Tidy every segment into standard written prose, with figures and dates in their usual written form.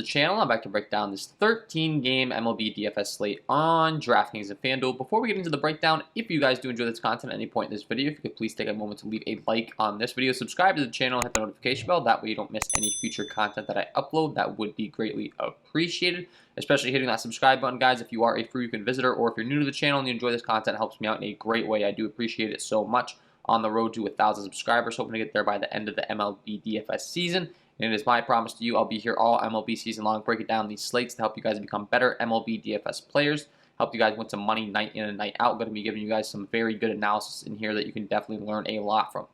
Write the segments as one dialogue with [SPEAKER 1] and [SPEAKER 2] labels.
[SPEAKER 1] channel. I'm back to break down this 13-game MLB DFS slate on DraftKings and FanDuel. Before we get into the breakdown, if you guys do enjoy this content at any point in this video, if you could please take a moment to leave a like on this video, subscribe to the channel, and hit the notification bell. That way you don't miss any future content that I upload. That would be greatly appreciated, especially hitting that subscribe button, guys. If you are a frequent visitor or if you're new to the channel and you enjoy this content, it helps me out in a great way. I do appreciate it so much. On the road to 1,000 subscribers, hoping to get there by the end of the MLB DFS season. And it is my promise to you, I'll be here all MLB season long, breaking down these slates to help you guys become better MLB DFS players, help you guys win some money night in and night out. I'm going to be giving you guys some very good analysis in here that you can definitely learn a lot from.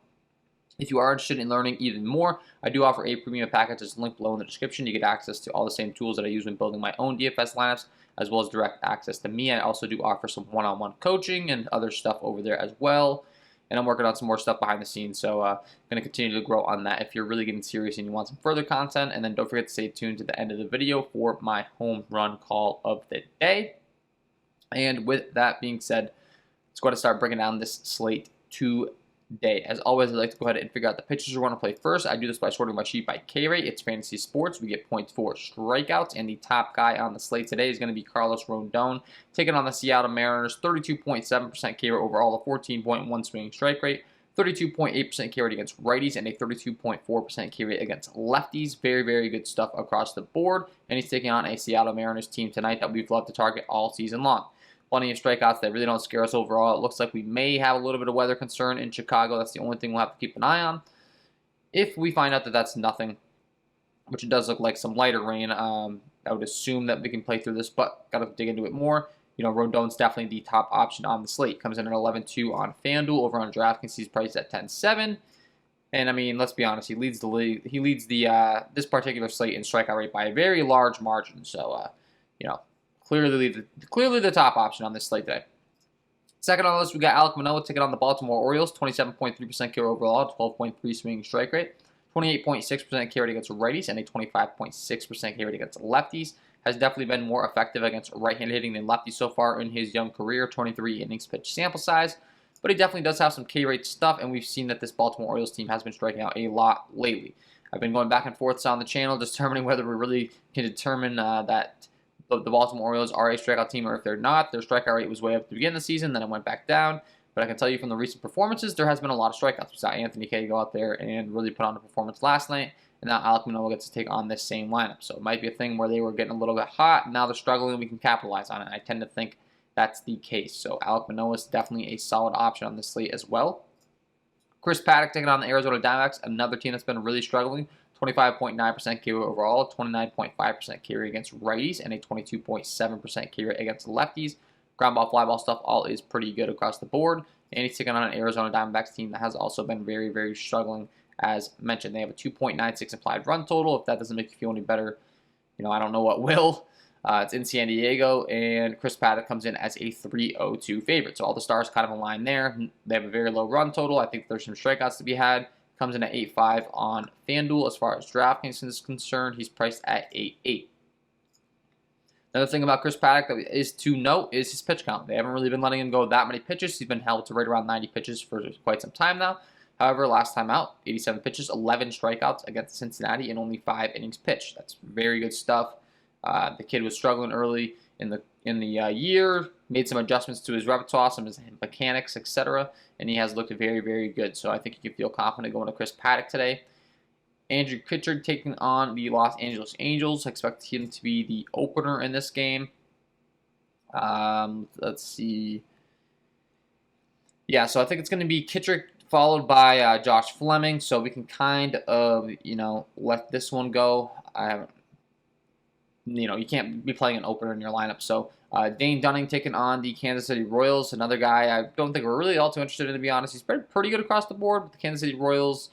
[SPEAKER 1] If you are interested in learning even more, I do offer a premium package that's linked below in the description. You get access to all the same tools that I use when building my own DFS lineups, as well as direct access to me. I also do offer some one-on-one coaching and other stuff over there as well. And I'm working on some more stuff behind the scenes, so I'm going to continue to grow on that if you're really getting serious and you want some further content. And then don't forget to stay tuned to the end of the video for my home run call of the day. And with that being said, let's go ahead and start breaking down this slate today. As always, I'd like to go ahead and figure out the pitchers we want to play first. I do this by sorting my sheet by K rate. It's fantasy sports. We get points for strikeouts, and the top guy on the slate today is going to be Carlos Rodon, taking on the Seattle Mariners. 32.7% K rate overall, a 14.1 swinging strike rate, 32.8% K rate against righties, and a 32.4% K rate against lefties. Very, very good stuff across the board, and he's taking on a Seattle Mariners team tonight that we've loved to target all season long. Plenty of strikeouts that really don't scare us overall. It looks like we may have a little bit of weather concern in Chicago. That's the only thing we'll have to keep an eye on. If we find out that that's nothing, which it does look like some lighter rain, I would assume that we can play through this, but got to dig into it more. You know, Rodon's definitely the top option on the slate. Comes in at 11-2 on FanDuel. Over on DraftKings, he's priced at 10-7. And I mean, let's be honest, he leads the league. He leads the this particular slate in strikeout rate by a very large margin. So, you know, clearly the top option on this slate today. Second on the list, we got Alek Manoah taking on the Baltimore Orioles. 27.3% K overall, 12.3 swinging strike rate, 28.6% K rate against righties, and a 25.6% K rate against lefties. Has definitely been more effective against right-handed hitting than lefties so far in his young career. 23 innings pitch sample size, but he definitely does have some K rate stuff, and we've seen that this Baltimore Orioles team has been striking out a lot lately. I've been going back and forth on the channel, determining whether we really can determine that the Baltimore Orioles are a strikeout team, or if they're not. Their strikeout rate was way up at the beginning of the season, then it went back down. But I can tell you from the recent performances, there has been a lot of strikeouts. We saw Anthony Kay go out there and really put on a performance last night, and now Alek Manoah gets to take on this same lineup. So it might be a thing where they were getting a little bit hot, and now they're struggling, and we can capitalize on it. I tend to think that's the case. So Alek Manoah is definitely a solid option on this slate as well. Chris Paddack taking on the Arizona Diamondbacks, another team that's been really struggling. 25.9% K rate overall, 29.5% K rate against righties, and a 22.7% K rate against lefties. Ground ball, fly ball stuff, all is pretty good across the board. And he's taking on an Arizona Diamondbacks team that has also been very, very struggling. As mentioned, they have a 2.96 implied run total. If that doesn't make you feel any better, you know, I don't know what will. It's in San Diego, and Chris Paddack comes in as a 3.02 favorite. So all the stars kind of align there. They have a very low run total. I think there's some strikeouts to be had. Comes in at 8.5 on FanDuel. As far as DraftKings is concerned, he's priced at 8.8. Another thing about Chris Paddack that is to note is his pitch count. They haven't really been letting him go that many pitches. He's been held to right around 90 pitches for quite some time now. However, last time out, 87 pitches, 11 strikeouts against Cincinnati, and only 5 innings pitched. That's very good stuff. The kid was struggling early in the year, made some adjustments to his repertoire, some of his mechanics, etc., and he has looked very, very good. So I think you can feel confident going to Chris Paddack today. Andrew Kitchard taking on the Los Angeles Angels. I expect him to be the opener in this game. Let's see. Yeah, so I think it's going to be Kitchard followed by Josh Fleming. So we can kind of, you know, let this one go. You know, you can't be playing an opener in your lineup. So Dane Dunning taking on the Kansas City Royals. Another guy I don't think we're really all too interested in, to be honest. He's been pretty good across the board, but the Kansas City Royals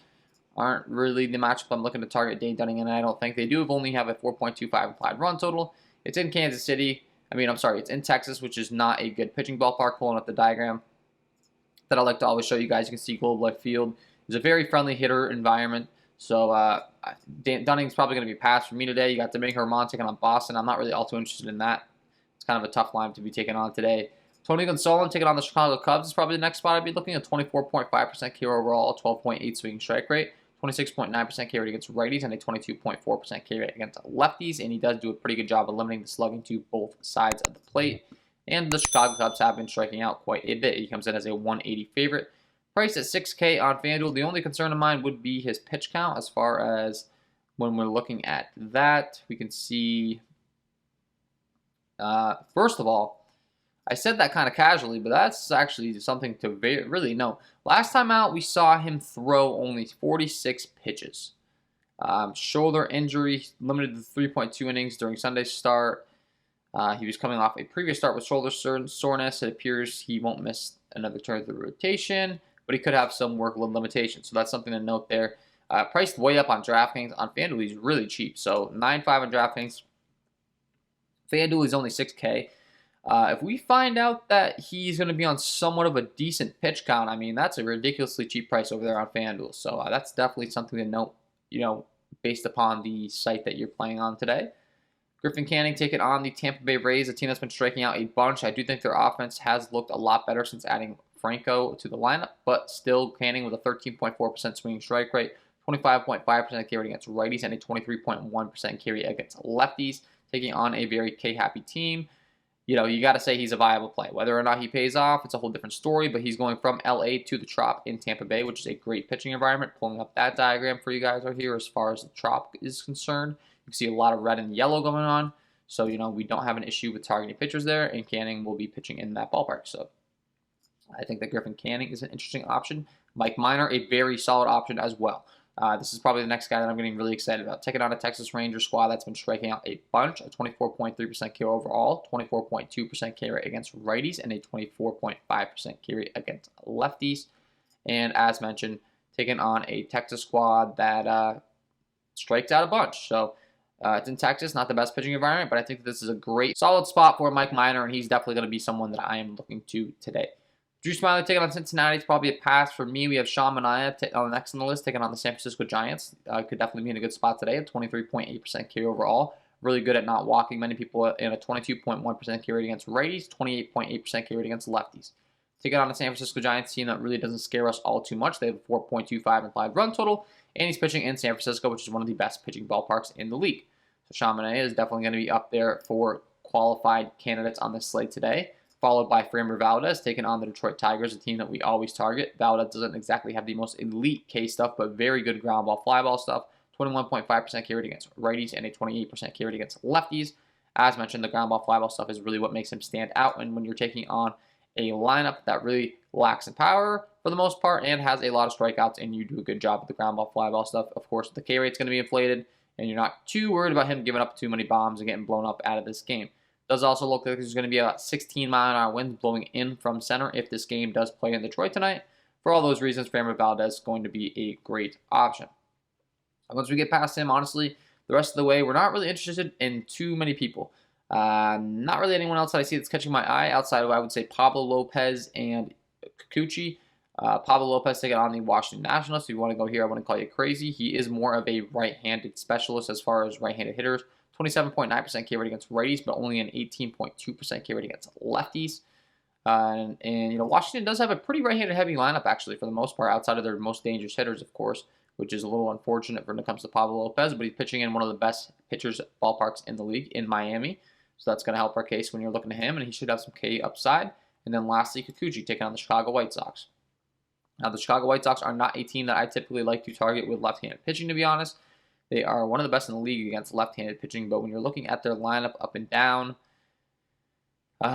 [SPEAKER 1] aren't really the matchup I'm looking to target Dane Dunning, and I don't think they do. Only have a 4.25 implied run total. It's in Kansas City. It's in Texas, which is not a good pitching ballpark. Pulling up the diagram that I like to always show you guys. You can see Globe Life Field. It's a very friendly hitter environment. So Dunning's probably going to be passed for me today. You got Domingo Germán taking on Boston. I'm not really all too interested in that. It's kind of a tough line to be taken on today. Tony Gonsolin taking on the Chicago Cubs is probably the next spot I'd be looking at. 24.5% K overall, 12.8 swinging strike rate, 26.9% K rate against righties, and a 22.4% K rate against lefties. And he does do a pretty good job of limiting the slugging to both sides of the plate. And the Chicago Cubs have been striking out quite a bit. He comes in as a 180 favorite. Priced at $6K on FanDuel. The only concern of mine would be his pitch count. As far as when we're looking at that, we can see, first of all, I said that kind of casually, but that's actually something to really know. Last time out, we saw him throw only 46 pitches. Shoulder injury, limited to 3.2 innings during Sunday's start. He was coming off a previous start with shoulder soreness. It appears he won't miss another turn of the rotation, but he could have some workload limitations. So that's something to note there. Priced way up on DraftKings. On FanDuel, he's really cheap. So 9.5 on DraftKings. FanDuel is only 6K. If we find out that he's going to be on somewhat of a decent pitch count, I mean, that's a ridiculously cheap price over there on FanDuel. So that's definitely something to note, based upon the site that you're playing on today. Griffin Canning taking on the Tampa Bay Rays, a team that's been striking out a bunch. I do think their offense has looked a lot better since adding Franco to the lineup, but still Canning with a 13.4% swinging strike rate, 25.5% K rate against righties, and a 23.1% K rate against lefties, taking on a very K-happy team. You got to say he's a viable play. Whether or not he pays off, it's a whole different story, but he's going from LA to the Trop in Tampa Bay, which is a great pitching environment. Pulling up that diagram for you guys right here as far as the Trop is concerned. You can see a lot of red and yellow going on. So, we don't have an issue with targeting pitchers there, and Canning will be pitching in that ballpark. So, I think that Griffin Canning is an interesting option. Mike Minor, a very solid option as well. This is probably the next guy that I'm getting really excited about. Taking on a Texas Ranger squad that's been striking out a bunch, a 24.3% K overall, 24.2% K rate against righties, and a 24.5% K rate against lefties. And as mentioned, taking on a Texas squad that strikes out a bunch. So it's in Texas, not the best pitching environment, but I think this is a great, solid spot for Mike Minor, and he's definitely going to be someone that I am looking to today. Drew Smyly taking on Cincinnati. It's probably a pass for me. We have Sean Manaea next on the list, taking on the San Francisco Giants. Could definitely be in a good spot today at 23.8% K overall. Really good at not walking many people, in a 22.1% K rate against righties, 28.8% K rate against lefties. Taking on the San Francisco Giants team that really doesn't scare us all too much. They have a 4.25 implied run total, and he's pitching in San Francisco, which is one of the best pitching ballparks in the league. So Sean Manaea is definitely going to be up there for qualified candidates on this slate today, followed by Framber Valdez taking on the Detroit Tigers, a team that we always target. Valdez doesn't exactly have the most elite K stuff, but very good ground ball, fly ball stuff. 21.5% K rate against righties and a 28% K rate against lefties. As mentioned, the ground ball, fly ball stuff is really what makes him stand out. And when you're taking on a lineup that really lacks in power for the most part and has a lot of strikeouts, and you do a good job with the ground ball, fly ball stuff, of course, the K rate's going to be inflated, and you're not too worried about him giving up too many bombs and getting blown up out of this game. Does also look like there's going to be about 16-mile-an-hour winds blowing in from center if this game does play in Detroit tonight. For all those reasons, Framber Valdez is going to be a great option. Once we get past him, honestly, the rest of the way, we're not really interested in too many people. Not really anyone else that I see that's catching my eye outside of, I would say, Pablo Lopez and Kikuchi. Pablo Lopez taking on the Washington Nationals. If you want to go here, I want to call you crazy. He is more of a right-handed specialist as far as right-handed hitters. 27.9% K rate against righties, but only an 18.2% K rate against lefties. Washington does have a pretty right-handed heavy lineup, actually, for the most part, outside of their most dangerous hitters, of course, which is a little unfortunate when it comes to Pablo Lopez, but he's pitching in one of the best pitchers ballparks in the league in Miami. So that's going to help our case when you're looking at him, and he should have some K upside. And then lastly, Kikuchi taking on the Chicago White Sox. Now, the Chicago White Sox are not a team that I typically like to target with left-handed pitching, to be honest. They are one of the best in the league against left-handed pitching, but when you're looking at their lineup up and down,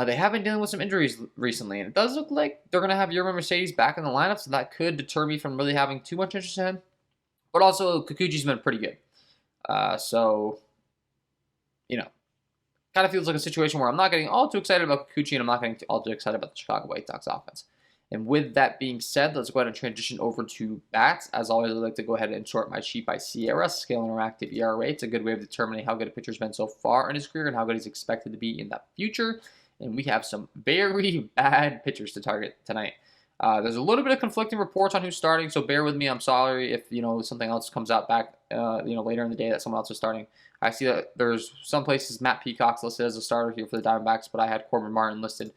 [SPEAKER 1] they have been dealing with some injuries recently, and it does look like they're going to have Yermin Mercedes back in the lineup, so that could deter me from really having too much interest in him. But also, Kikuchi's been pretty good. Kind of feels like a situation where I'm not getting all too excited about Kikuchi, and I'm not getting all too excited about the Chicago White Sox offense. And with that being said, let's go ahead and transition over to bats. As always, I'd like to go ahead and short my sheet by Sierra, scale interactive ERA. It's a good way of determining how good a pitcher's been so far in his career and how good he's expected to be in the future. And we have some very bad pitchers to target tonight. There's a little bit of conflicting reports on who's starting, so bear with me. I'm sorry if something else comes out back later in the day that someone else is starting. I see that there's some places Matt Peacock's listed as a starter here for the Diamondbacks, but I had Corbin Martin listed,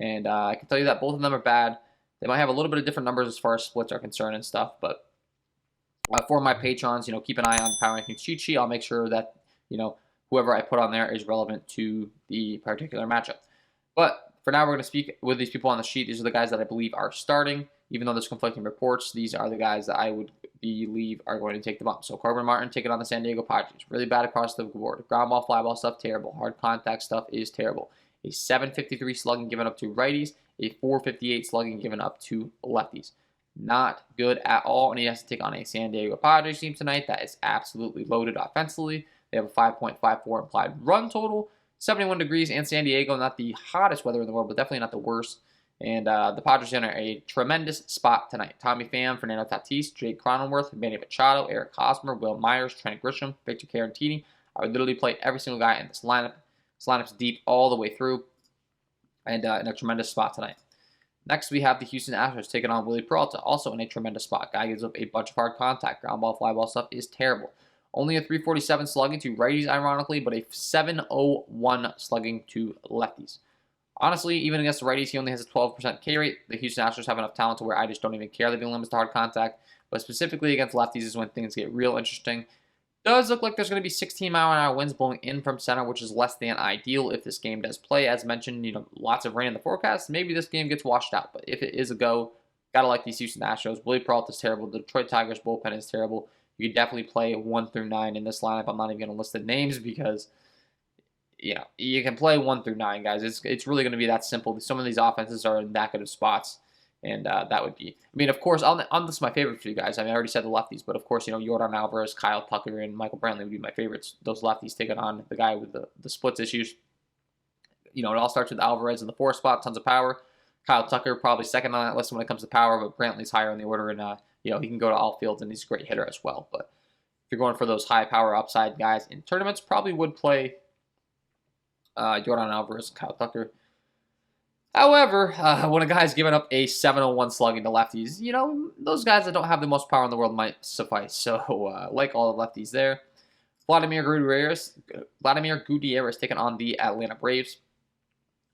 [SPEAKER 1] and I can tell you that both of them are bad. They might have a little bit of different numbers as far as splits are concerned and stuff, but For my patrons, keep an eye on Power Rankings cheat sheet. I'll make sure that, whoever I put on there is relevant to the particular matchup. But for now, we're going to speak with these people on the sheet. These are the guys that I believe are starting. Even though there's conflicting reports, these are the guys that I would believe are going to take the bump. So Corbin Martin taking on the San Diego Padres. Really bad across the board. Ground ball, fly ball stuff, terrible. Hard contact stuff is terrible. A 753 slugging given up to righties. A 458 slugging given up to lefties. Not good at all, and he has to take on a San Diego Padres team tonight that is absolutely loaded offensively. They have a 5.54 implied run total, 71 degrees, and San Diego, not the hottest weather in the world, but definitely not the worst. And the Padres are in a tremendous spot tonight. Tommy Pham, Fernando Tatis, Jake Cronenworth, Manny Machado, Eric Hosmer, Will Myers, Trent Grisham, Victor Caratini. I would literally play every single guy in this lineup. This lineup's deep all the way through, and in a tremendous spot tonight. Next, we have the Houston Astros taking on Willie Peralta, also in a tremendous spot. Guy gives up a bunch of hard contact. Ground ball, fly ball stuff is terrible. Only a 347 slugging to righties, ironically, but a 701 slugging to lefties. Honestly, even against the righties, he only has a 12% K rate. The Houston Astros have enough talent to where I just don't even care that he limits to hard contact. But specifically against lefties is when things get real interesting. Does look like there's going to be 16-mile-an-hour winds blowing in from center, which is less than ideal if this game does play. As mentioned, lots of rain in the forecast. Maybe this game gets washed out, but if it is a go, gotta like these Houston Astros. Willie Peralta is terrible. The Detroit Tigers bullpen is terrible. You could definitely play 1 through 9 in this lineup. I'm not even going to list the names because, you can play 1 through 9, guys. It's really going to be that simple. Some of these offenses are in that good of spots. And that would be, of course, on this is my favorite for you guys. I already said the lefties, but of course, Yordan Alvarez, Kyle Tucker, and Michael Brantley would be my favorites. Those lefties taking on the guy with the splits issues. It all starts with Alvarez in the 4 spot, tons of power. Kyle Tucker probably second on that list when it comes to power, but Brantley's higher on the order, and he can go to all fields, and he's a great hitter as well. But if you're going for those high power upside guys in tournaments, probably would play Yordan Alvarez and Kyle Tucker. However, when a guy's giving up a 701 slugging to lefties, those guys that don't have the most power in the world might suffice. So, like all the lefties there. Vladimir Gutierrez taking on the Atlanta Braves.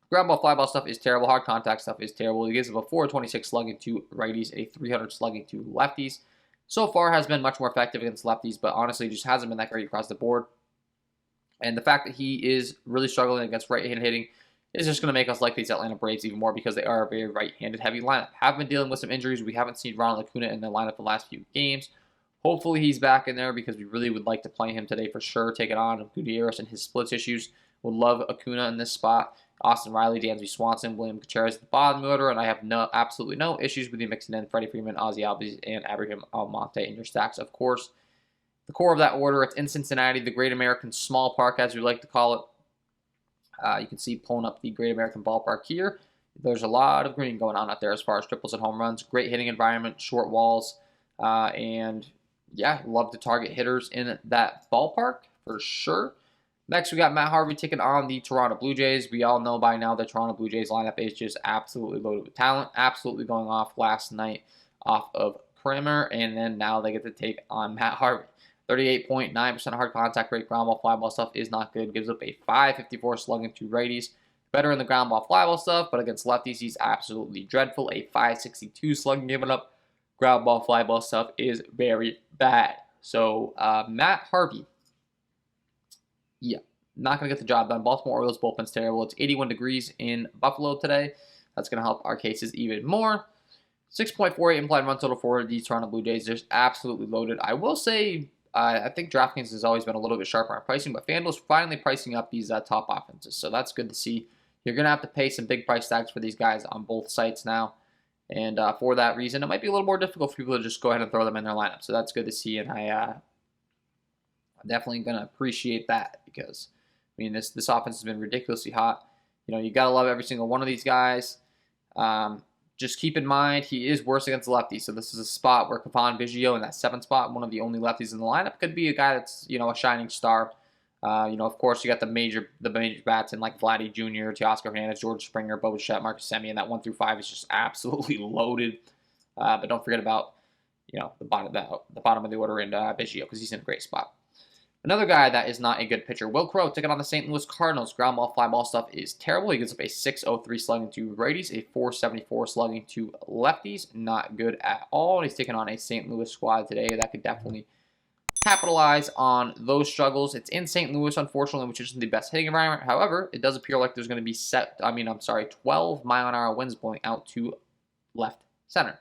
[SPEAKER 1] Ground ball, fly ball stuff is terrible. Hard contact stuff is terrible. He gives up a 426 slugging to righties, a 300 slugging to lefties. So far has been much more effective against lefties, but honestly just hasn't been that great across the board. And the fact that he is really struggling against right-hand hitting is just going to make us like these Atlanta Braves even more because they are a very right-handed heavy lineup. Have been dealing with some injuries. We haven't seen Ronald Acuna in the lineup the last few games. Hopefully he's back in there because we really would like to play him today for sure. Take it on Gutierrez and his splits issues. Would love Acuna in this spot. Austin Riley, Dansby Swanson, William Gutierrez at the bottom of the order, and I have absolutely no issues with you mixing in Freddie Freeman, Ozzie Albies, and Abraham Almonte in your stacks, of course. The core of that order, it's in Cincinnati, the Great American Small Park, as we like to call it. You can see pulling up the Great American Ballpark here. There's a lot of green going on out there as far as triples and home runs. Great hitting environment, short walls, and yeah, love to target hitters in that ballpark for sure. Next, we got Matt Harvey taking on the Toronto Blue Jays. We all know by now the Toronto Blue Jays lineup is just absolutely loaded with talent. Absolutely going off last night off of Kramer, and then now they get to take on Matt Harvey. 38.9% hard contact rate, ground ball, fly ball stuff is not good. Gives up a 554 slugging to righties. Better in the ground ball, fly ball stuff, but against lefties, he's absolutely dreadful. A 562 slugging given up. Ground ball, fly ball stuff is very bad. So, Matt Harvey, yeah, not going to get the job done. Baltimore Orioles bullpen's terrible. It's 81 degrees in Buffalo today. That's going to help our cases even more. 6.48 implied run total for the Toronto Blue Jays. They're absolutely loaded. I will say, I think DraftKings has always been a little bit sharper on pricing, but FanDuel's finally pricing up these top offenses, so that's good to see. You're going to have to pay some big price tags for these guys on both sites now, and for that reason, it might be a little more difficult for people to just go ahead and throw them in their lineup, so that's good to see, and I'm definitely going to appreciate that because, this offense has been ridiculously hot. You got to love every single one of these guys. Just keep in mind, he is worse against the lefties. So this is a spot where Cavan Biggio in that 7th spot, one of the only lefties in the lineup, could be a guy that's, a shining star. Of course, you got the major bats in like Vladdy Jr., Teoscar Hernandez, George Springer, Bo Bichette, Marcus Semien. That 1 through 5 is just absolutely loaded. But don't forget about, the bottom of the order in Biggio because he's in a great spot. Another guy that is not a good pitcher, Will Crowe, taking on the St. Louis Cardinals. Ground ball, fly ball stuff is terrible. He gives up a 603 slugging to righties, a 474 slugging to lefties. Not good at all. He's taking on a St. Louis squad today that could definitely capitalize on those struggles. It's in St. Louis, unfortunately, which isn't the best hitting environment. However, it does appear like there's going to be 12-mile-an-hour winds blowing out to left center.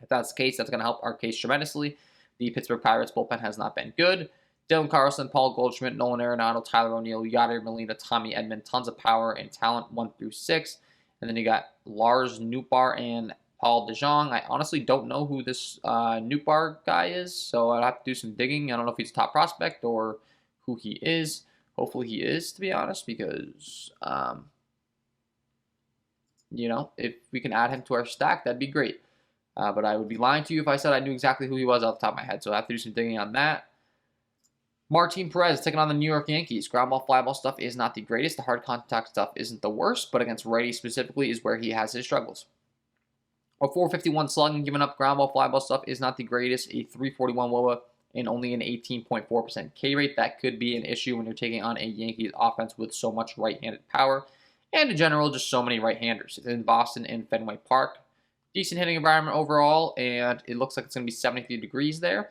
[SPEAKER 1] If that's the case, that's going to help our case tremendously. The Pittsburgh Pirates bullpen has not been good. Dylan Carlson, Paul Goldschmidt, Nolan Arenado, Tyler O'Neill, Yadier Molina, Tommy Edman, tons of power and talent 1 through 6. And then you got Lars Nootbaar and Paul DeJong. I honestly don't know who this Nootbaar guy is, so I'd have to do some digging. I don't know if he's a top prospect or who he is. Hopefully he is, to be honest, because, if we can add him to our stack, that'd be great. But I would be lying to you if I said I knew exactly who he was off the top of my head, so I have to do some digging on that. Martin Perez taking on the New York Yankees. Ground ball, fly ball stuff is not the greatest. The hard contact stuff isn't the worst, but against righties specifically is where he has his struggles. A 451 slugging, giving up ground ball, fly ball stuff is not the greatest. A 341 WOBA and only an 18.4% K rate. That could be an issue when you're taking on a Yankees offense with so much right-handed power. And in general, just so many right-handers. It's in Boston and Fenway Park. Decent hitting environment overall, and it looks like it's going to be 73 degrees there.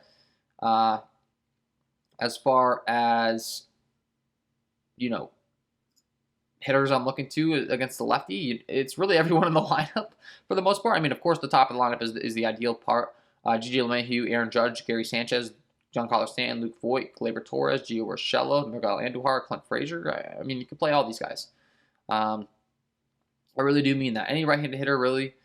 [SPEAKER 1] As far as, hitters I'm looking to against the lefty, it's really everyone in the lineup for the most part. I mean, of course, the top of the lineup is the ideal part. Gigi LeMahieu, Aaron Judge, Gary Sanchez, Giancarlo Stanton, Luke Voit, Gleyber Torres, Gio Urshela, Miguel Andujar, Clint Frazier. I mean, you can play all these guys. I really do mean that. Any right-handed hitter, really.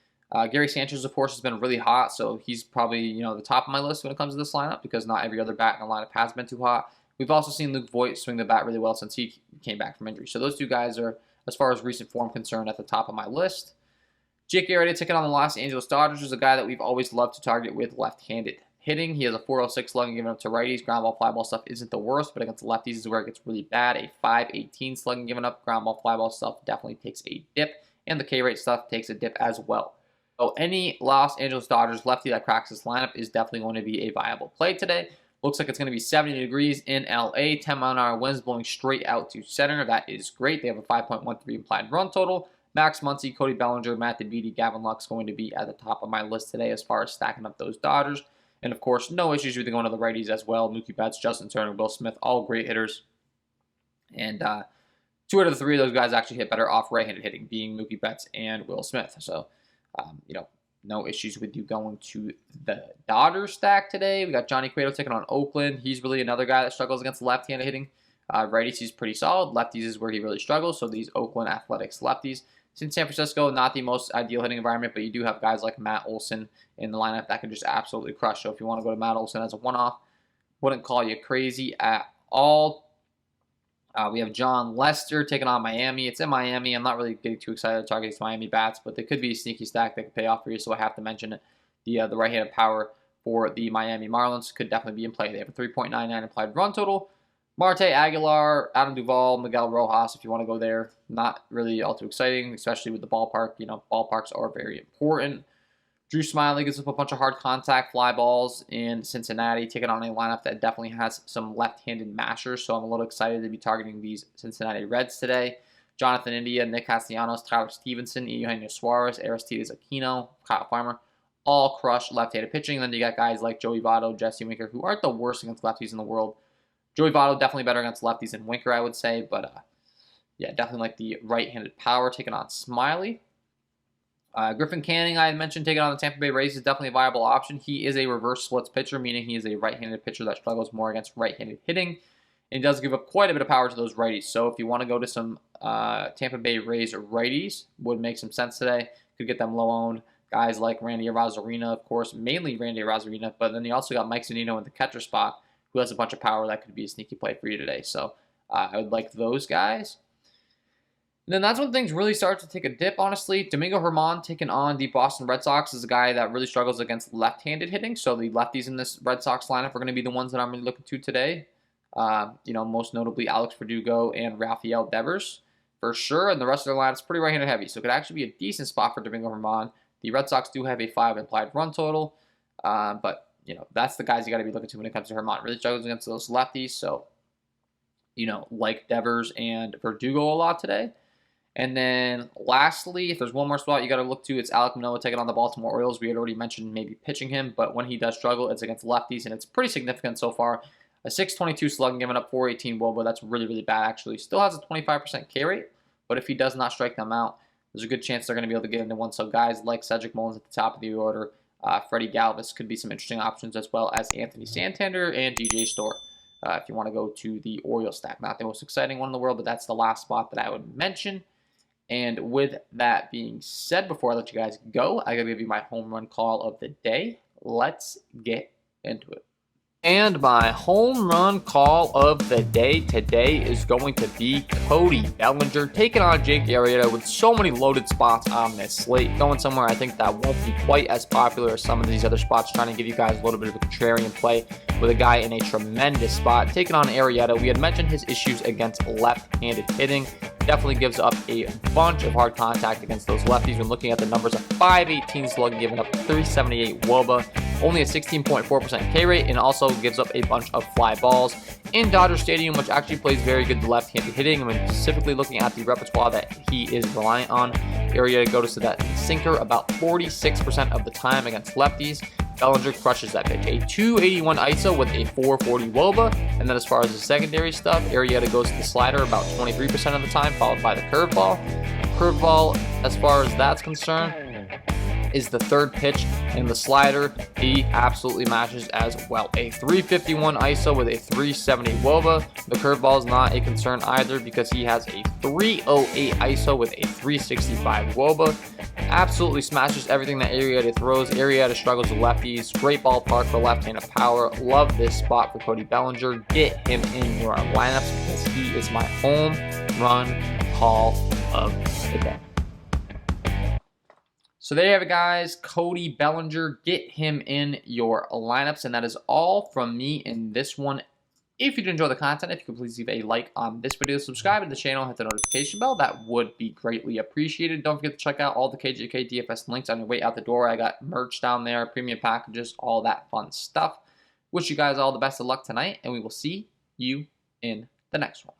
[SPEAKER 1] Gary Sanchez, of course, has been really hot, so he's probably, the top of my list when it comes to this lineup because not every other bat in the lineup has been too hot. We've also seen Luke Voit swing the bat really well since he came back from injury. So those two guys are, as far as recent form concerned, at the top of my list. Jake Arrieta taking on the Los Angeles Dodgers is a guy that we've always loved to target with left-handed hitting. He has a 406 slugging given up to righties. Ground ball, fly ball stuff isn't the worst, but against lefties is where it gets really bad. A 518 slugging given up. Ground ball, fly ball stuff definitely takes a dip, and the K rate stuff takes a dip as well. So any Los Angeles Dodgers lefty that cracks this lineup is definitely going to be a viable play today. Looks like it's going to be 70 degrees in LA, 10-mile-an-hour winds blowing straight out to center. That is great. They have a 5.13 implied run total. Max Muncy, Cody Bellinger, Matt DeViti, Gavin Lux going to be at the top of my list today as far as stacking up those Dodgers. And of course, no issues with going to the righties as well. Mookie Betts, Justin Turner, Will Smith, all great hitters. And 2 out of the 3 of those guys actually hit better off right-handed hitting, being Mookie Betts and Will Smith. So, no issues with you going to the Dodgers stack today. We got Johnny Cueto taking on Oakland. He's really another guy that struggles against left-handed hitting. Righties, he's pretty solid. Lefties is where he really struggles. So these Oakland Athletics lefties. Since San Francisco, not the most ideal hitting environment, but you do have guys like Matt Olson in the lineup that can just absolutely crush. So if you want to go to Matt Olson as a one-off, wouldn't call you crazy at all. We have John Lester taking on Miami. It's in Miami. I'm not really getting too excited to target these Miami bats, but they could be a sneaky stack that could pay off for you, so I have to mention it. The right-handed power for the Miami Marlins could definitely be in play. They have a 3.99 implied run total. Marte Aguilar, Adam Duvall, Miguel Rojas, if you want to go there. Not really all too exciting, especially with the ballpark. Ballparks are very important. Drew Smyly gives up a bunch of hard contact fly balls in Cincinnati, taking on a lineup that definitely has some left-handed mashers, so I'm a little excited to be targeting these Cincinnati Reds today. Jonathan India, Nick Castellanos, Tyler Stevenson, Eugenio Suarez, Aristides Aquino, Kyle Farmer, all crush left-handed pitching. Then you got guys like Joey Votto, Jesse Winker, who aren't the worst against lefties in the world. Joey Votto definitely better against lefties than Winker, I would say, but yeah, definitely like the right-handed power taking on Smyly. Griffin Canning, I had mentioned, taking on the Tampa Bay Rays is definitely a viable option. He is a reverse splits pitcher, meaning he is a right-handed pitcher that struggles more against right-handed hitting, and he does give up quite a bit of power to those righties. So if you want to go to some Tampa Bay Rays righties, would make some sense today. Could get them low-owned. Guys like Randy Arozarena, of course, mainly Randy Arozarena, but then you also got Mike Zunino in the catcher spot, who has a bunch of power that could be a sneaky play for you today. So I would like those guys. And then that's when things really start to take a dip, honestly. Domingo Germán taking on the Boston Red Sox is a guy that really struggles against left-handed hitting. So the lefties in this Red Sox lineup are going to be the ones that I'm really looking to today. Most notably Alex Verdugo and Rafael Devers for sure. And the rest of their lineup's pretty right-handed heavy. So it could actually be a decent spot for Domingo Germán. The Red Sox do have a 5 implied run total. But that's the guys you got to be looking to when it comes to Herman. Really struggles against those lefties. So, like Devers and Verdugo a lot today. And then lastly, if there's one more spot you got to look to, it's Alek Manoah taking on the Baltimore Orioles. We had already mentioned maybe pitching him, but when he does struggle, it's against lefties, and it's pretty significant so far. A 622 slugging, giving up 418 WOBA. That's really, really bad, actually. Still has a 25% K rate, but if he does not strike them out, there's a good chance they're going to be able to get into one. So guys like Cedric Mullins at the top of the order, Freddie Galvis could be some interesting options, as well as Anthony Santander and DJ Store. If you want to go to the Orioles stack. Not the most exciting one in the world, but that's the last spot that I would mention. And with that being said, before I let you guys go, I got to give you my home run call of the day. Let's get into it. And my home run call of the day today is going to be Cody Bellinger taking on Jake Arrieta with so many loaded spots on this slate. Going somewhere I think that won't be quite as popular as some of these other spots, trying to give you guys a little bit of a contrarian play with a guy in a tremendous spot. Taking on Arrieta, we had mentioned his issues against left-handed hitting. Definitely gives up a bunch of hard contact against those lefties. When looking at the numbers, a 518 slug, giving up 378 WOBA, only a 16.4% K rate, and also gives up a bunch of fly balls. In Dodger Stadium, which actually plays very good left-handed hitting, and when specifically looking at the repertoire that he is reliant on, Arrieta goes to that sinker about 46% of the time against lefties. Bellinger crushes that pitch. A 281 ISO with a 440 WOBA. And then as far as the secondary stuff, Arrieta goes to the slider about 23% of the time, followed by the curveball. Curveball, as far as that's concerned, is the third pitch in the slider. He absolutely matches as well. A 351 ISO with a 370 WOBA. The curveball is not a concern either because he has a 308 ISO with a 365 WOBA. Absolutely smashes everything that Arrieta throws. Arrieta struggles with lefties. Great ballpark for left-handed power. Love this spot for Cody Bellinger. Get him in your lineups because he is my home run call of the day. So there you have it, guys. Cody Bellinger. Get him in your lineups. And that is all from me in this one. If you did enjoy the content, if you could please leave a like on this video, subscribe to the channel, hit the notification bell, that would be greatly appreciated. Don't forget to check out all the KJK DFS links on your way out the door. I got merch down there, premium packages, all that fun stuff. Wish you guys all the best of luck tonight, and we will see you in the next one.